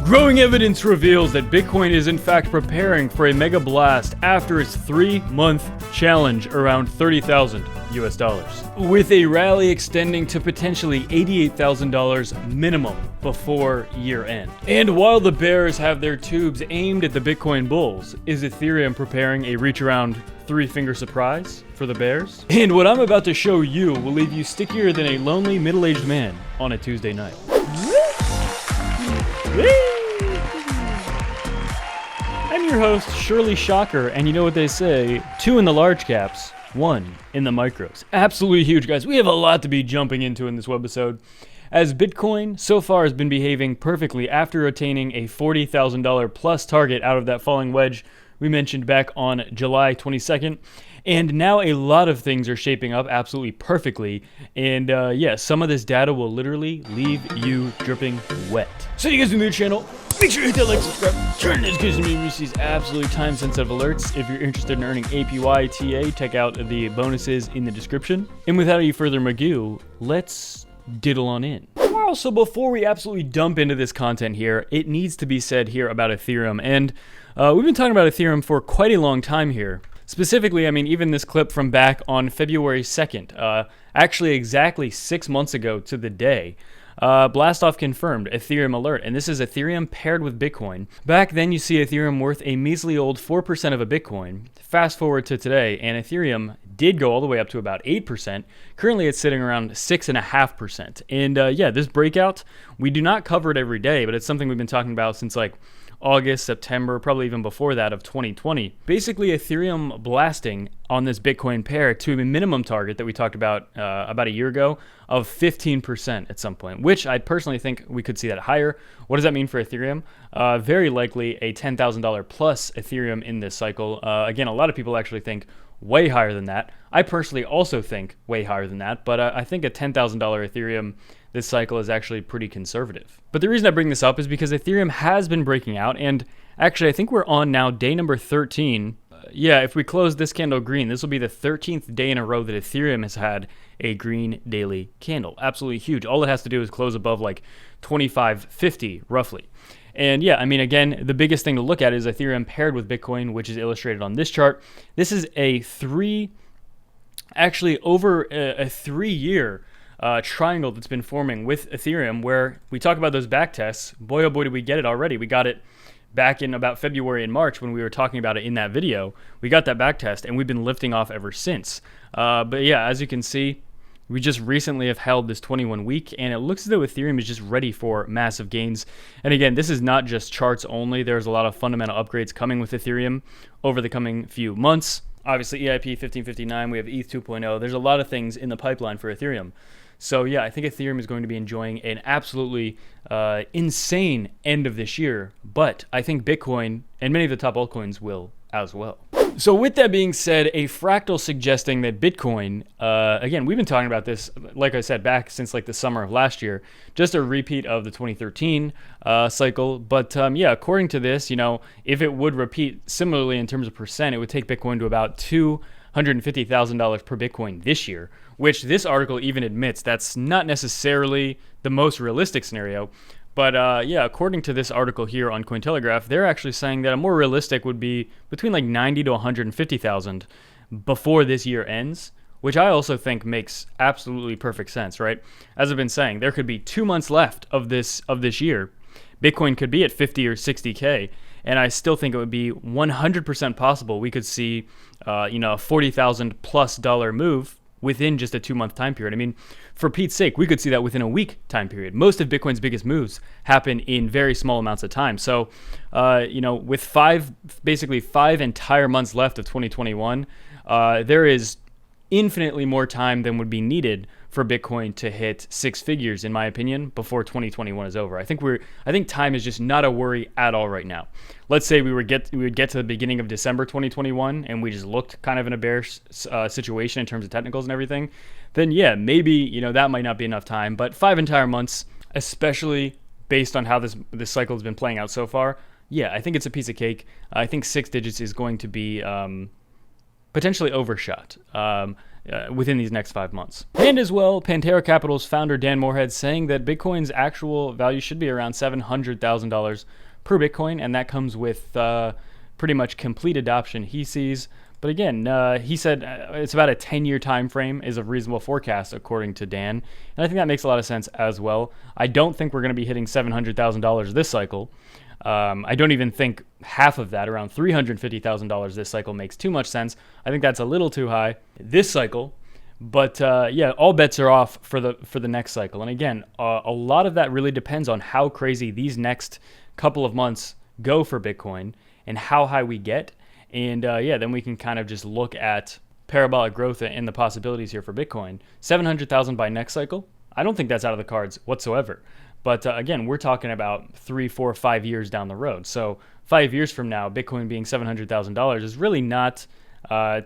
Growing evidence reveals that Bitcoin is in fact preparing for a mega blast after its 3-month challenge around $30,000 US, with a rally extending to potentially $88,000 minimum before year end. And while the bears have their tubes aimed at the Bitcoin bulls, is Ethereum preparing a reach around 3-finger surprise for the bears? And what I'm about to show you will leave you stickier than a lonely middle-aged man on a Tuesday night. I'm your host, Shirley Shocker, and you know what they say, 2 in the large caps, 1 in the micros. Absolutely huge, guys. We have a lot to be jumping into in this webisode, as Bitcoin so far has been behaving perfectly after attaining a $40,000 plus target out of that falling wedge we mentioned back on July 22nd. And now a lot of things are shaping up absolutely perfectly. And yeah, some of this data will literally leave you dripping wet. So you guys are new to the channel, make sure you hit that like, subscribe, turn on notifications to receive these absolutely time-sensitive alerts. If you're interested in earning APY TA, check out the bonuses in the description. And without any further ado, let's diddle on in. Wow, so before we absolutely dump into this content here, it needs to be said here about Ethereum. And we've been talking about Ethereum for quite a long time here. Specifically, I mean, even this clip from back on February 2nd, actually exactly 6 months ago to the day, Blastoff confirmed Ethereum alert, and this is Ethereum paired with Bitcoin. Back then, you see Ethereum worth a measly old 4% of a Bitcoin. Fast forward to today, and Ethereum did go all the way up to about 8%. Currently, it's sitting around 6.5%. And yeah, this breakout, we do not cover it every day, but it's something we've been talking about since like August, September, probably even before that of 2020. Basically, Ethereum blasting on this Bitcoin pair to a minimum target that we talked about a year ago of 15% at some point, which I personally think we could see that higher. What does that mean for Ethereum? Very likely a $10,000 plus Ethereum in this cycle. Again, a lot of people actually think way higher than that. I personally also think way higher than that, but I think a $10,000 Ethereum this cycle is actually pretty conservative. But the reason I bring this up is because Ethereum has been breaking out, and actually I think we're on now day number 13. Yeah, if we close this candle green, this will be the 13th day in a row that Ethereum has had a green daily candle. Absolutely huge. All it has to do is close above like 25.50 roughly. And yeah, I mean, again, the biggest thing to look at is Ethereum paired with Bitcoin, which is illustrated on this chart. This is over a 3-year triangle that's been forming with Ethereum, where we talk about those back tests. Boy, oh boy, did we get it already. We got it back in about February and March when we were talking about it in that video. We got that back test, and we've been lifting off ever since. But yeah, as you can see, we just recently have held this 21-week, and it looks as though Ethereum is just ready for massive gains. And again, this is not just charts only. There's a lot of fundamental upgrades coming with Ethereum over the coming few months. Obviously, EIP 1559, we have ETH 2.0. There's a lot of things in the pipeline for Ethereum. So yeah, I think Ethereum is going to be enjoying an absolutely insane end of this year, but I think Bitcoin and many of the top altcoins will as well. So with that being said, a fractal suggesting that Bitcoin, again, we've been talking about this, like I said, back since like the summer of last year, just a repeat of the 2013 cycle. But yeah, according to this, you know, if it would repeat similarly in terms of percent, it would take Bitcoin to about $250,000 per Bitcoin this year, which this article even admits that's not necessarily the most realistic scenario. But yeah, according to this article here on Cointelegraph, they're actually saying that a more realistic would be between like 90 to 150,000 before this year ends, which I also think makes absolutely perfect sense, right? As I've been saying, there could be 2 months left of this year. Bitcoin could be at 50 or 60K, and I still think it would be 100% possible we could see, you know, a $40,000+ move within just a 2-month time period. I mean, for Pete's sake, we could see that within a week time period. Most of Bitcoin's biggest moves happen in very small amounts of time. So, you know, with basically 5 entire months left of 2021, there is infinitely more time than would be needed for Bitcoin to hit 6 figures, in my opinion, before 2021 is over. I think time is just not a worry at all right now. Let's say we would get to the beginning of December 2021 and we just looked kind of in a bearish situation in terms of technicals and everything, then yeah, maybe, you know, that might not be enough time. But 5 entire months, especially based on how this cycle has been playing out so far, yeah, I think it's a piece of cake. I think 6 digits is going to be potentially overshot within these next 5 months. And as well, Pantera Capital's founder Dan Morehead saying that Bitcoin's actual value should be around $700,000 per Bitcoin, and that comes with pretty much complete adoption he sees. But again, he said it's about a 10-year time frame is a reasonable forecast, according to Dan. And I think that makes a lot of sense as well. I don't think we're going to be hitting $700,000 this cycle. I don't even think half of that, around $350,000 this cycle, makes too much sense. I think that's a little too high this cycle. But yeah, all bets are off for the next cycle. And again, a lot of that really depends on how crazy these next couple of months go for Bitcoin and how high we get. And yeah, then we can kind of just look at parabolic growth and the possibilities here for Bitcoin. 700,000 by next cycle, I don't think that's out of the cards whatsoever. But again, we're talking about 3, 4, 5 years down the road. So 5 years from now, Bitcoin being $700,000 is really not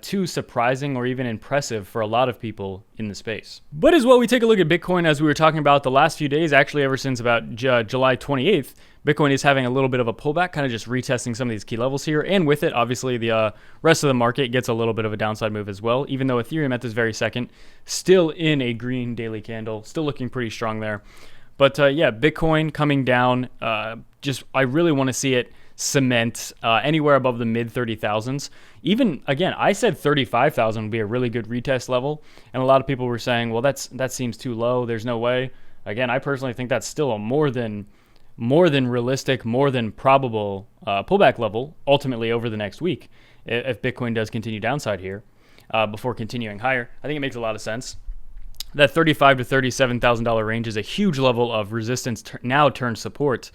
too surprising or even impressive for a lot of people in the space. But as well, we take a look at Bitcoin as we were talking about the last few days, actually ever since about July 28th, Bitcoin is having a little bit of a pullback, kind of just retesting some of these key levels here. And with it, obviously, the rest of the market gets a little bit of a downside move as well, even though Ethereum at this very second, still in a green daily candle, still looking pretty strong there. But yeah, Bitcoin coming down, I really want to see it cement anywhere above the mid 30,000s. Even, again, I said 35,000 would be a really good retest level. And a lot of people were saying, well, that seems too low. There's no way. Again, I personally think that's still a more than realistic, more than probable pullback level ultimately over the next week if Bitcoin does continue downside here before continuing higher. I think it makes a lot of sense. That $35,000 to $37,000 range is a huge level of resistance now turned support.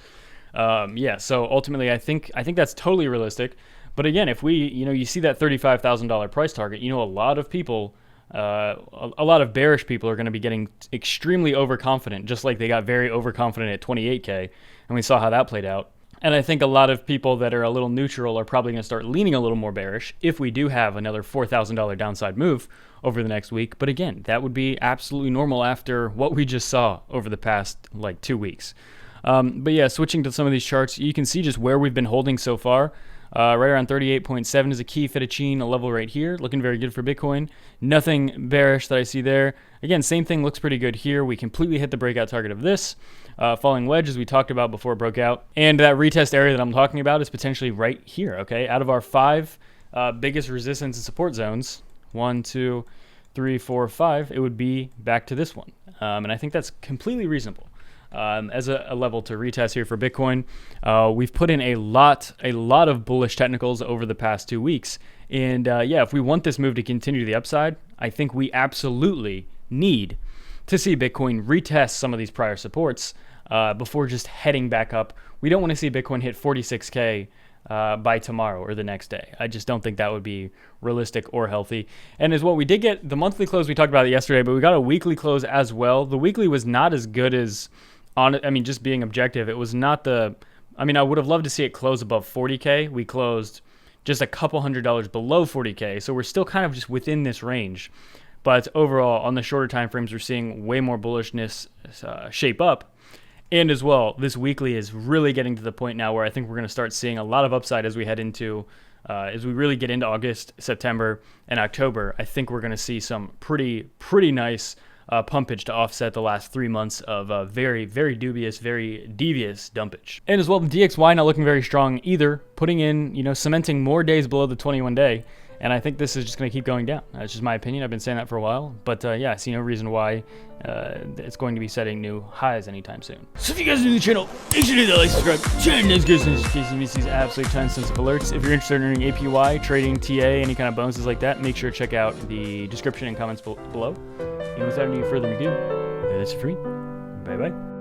Yeah, so ultimately I think that's totally realistic. But again, if you see that $35,000 price target, a lot of people, a lot of bearish people are going to be getting extremely overconfident, just like they got very overconfident at 28K, and we saw how that played out. And I think a lot of people that are a little neutral are probably going to start leaning a little more bearish if we do have another $4,000 downside move over the next week. But again, that would be absolutely normal after what we just saw over the past 2 weeks. But yeah, switching to some of these charts, you can see just where we've been holding so far. Right around 38.7 is a key Fibonacci, a level right here, looking very good for Bitcoin. Nothing bearish that I see there. Again, same thing, looks pretty good here. We completely hit the breakout target of this. Falling wedge, as we talked about before it broke out. And that retest area that I'm talking about is potentially right here, okay? Out of our 5 biggest resistance and support zones, 1, 2, 3, 4, 5, it would be back to this one. And I think that's completely reasonable. As a level to retest here for Bitcoin. We've put in a lot of bullish technicals over the past 2 weeks. And yeah, if we want this move to continue to the upside, I think we absolutely need to see Bitcoin retest some of these prior supports before just heading back up. We don't want to see Bitcoin hit 46K by tomorrow or the next day. I just don't think that would be realistic or healthy. And as well, we did get the monthly close, we talked about it yesterday, but we got a weekly close as well. The weekly was not as good as just being objective, it was not I would have loved to see it close above 40K. We closed just a couple $100 below 40K. So we're still kind of just within this range. But overall, on the shorter time frames, we're seeing way more bullishness shape up. And as well, this weekly is really getting to the point now where I think we're going to start seeing a lot of upside as we head into, as we really get into August, September, and October. I think we're going to see some pretty nice pumpage to offset the last 3 months of very, very dubious, very devious dumpage. And as well, the DXY not looking very strong either, putting in, cementing more days below the 21-day. And I think this is just going to keep going down. That's just my opinion. I've been saying that for a while. But yeah, I see no reason why it's going to be setting new highs anytime soon. So if you guys are new to the channel, make sure to hit that like, subscribe, share, notifications in case you miss these absolute time-sensitive alerts. If you're interested in earning APY, trading TA, any kind of bonuses like that, make sure to check out the description and comments below. And without any further ado, that's free. Bye-bye.